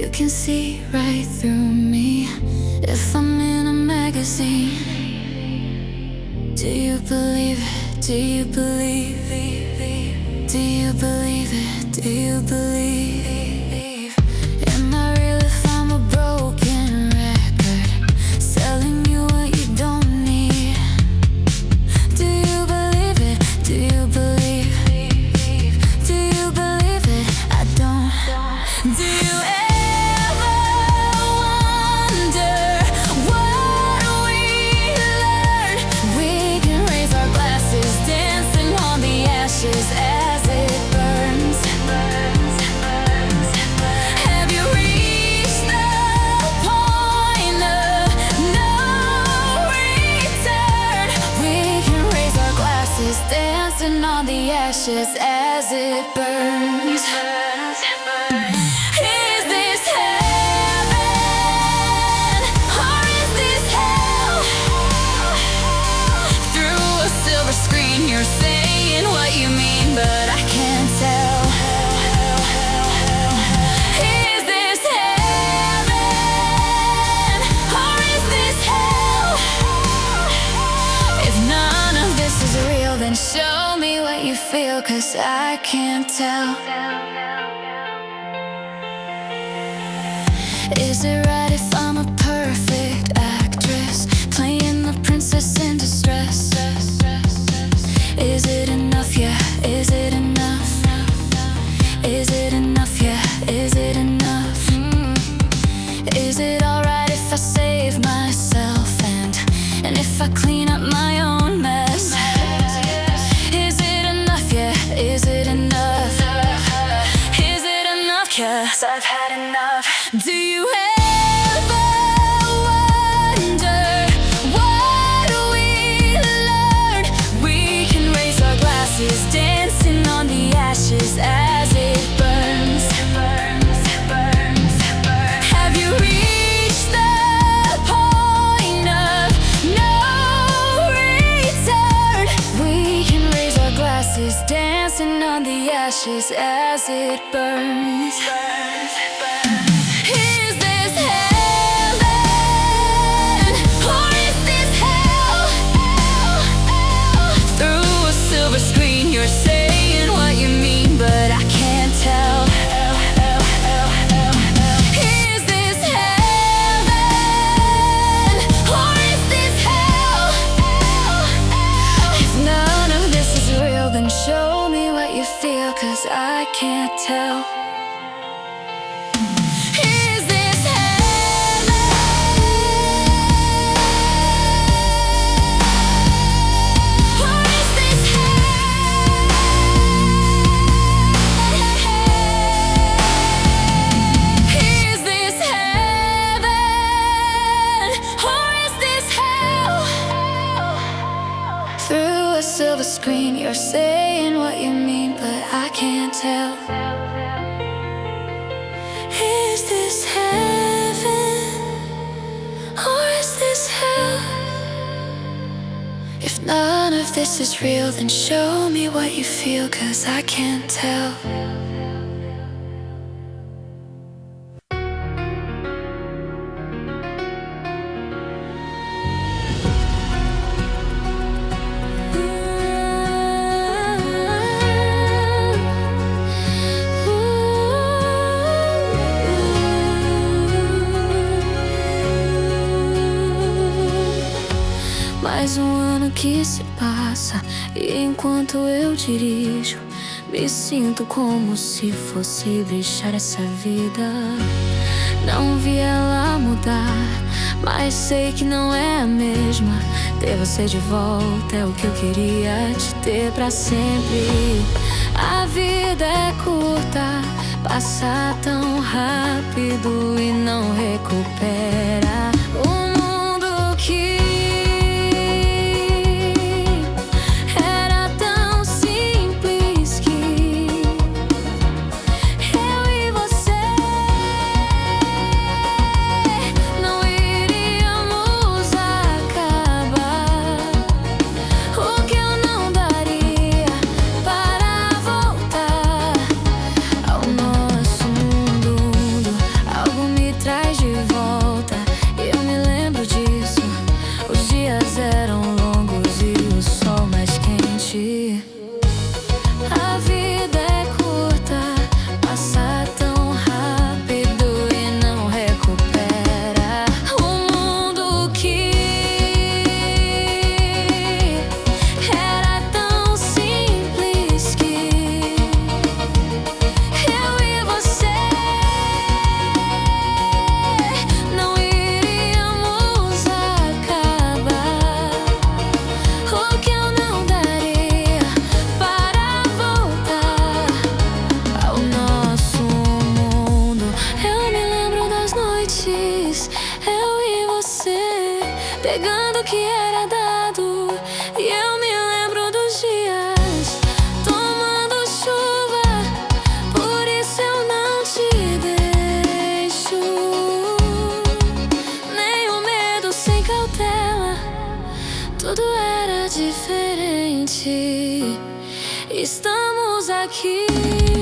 You can see right through me if I'm in a magazine. Do you believe it? Do you believe it? Do you believe it? Do you believe? Am I real if I'm a broken record, selling you what you don't need? Do you believe it? Do you believe? Do you believe it? I don't. Do you ever wonder what we learned? We can raise our glasses, dancing on the ashes as it burns. Have you reached the point of no return? We can raise our glasses, dancing on the ashes as it burns. Is this heaven or is this hell? Through a silver screen you're saying what you mean, but I can't tell. Is this heaven or is this hell? If none of this is real, then show me what you feel, 'cause I can't tell. Is it right if I'm a perfect actress, playing the princess in distress? Is it enough, yeah? Is it enough? Is it enough, yeah? Is it enough? Is it alright if I save myself and if I clean up my own mess? Is it enough, yeah? Is it enough? Is it enough? 'Cause I've had enough. Do you ever wonder what we learned? We can raise our glasses, dancing on the ashes as it burns. Have you reached the point of no return? We can raise our glasses, dancing on the ashes as it burns. Is this heaven or is this hell? Through a silver screen you're saying what you mean, but I can't tell. Is this heaven or is this hell? If none of this is real, then show me what you feel, 'cause I can't tell. Is this heaven or is this hell? Is this heaven or is this hell? Through a silver screen you're saying what you mean, but I can't tell. Is this heaven or is this hell? If none of this is real, then show me what you feel, 'cause I can't tell. Mais um ano que se passa e enquanto eu dirijo, me sinto como se fosse deixar essa vida. Não vi ela mudar, mas sei que não é a mesma. Ter você de volta é o que eu queria te ter pra sempre. A vida é curta, passa tão rápido e não recupera. O mundo que algo pegando o que era dado. E eu me lembro dos dias tomando chuva, por isso eu não te deixo. Nem o medo sem cautela, tudo era diferente. Estamos aqui.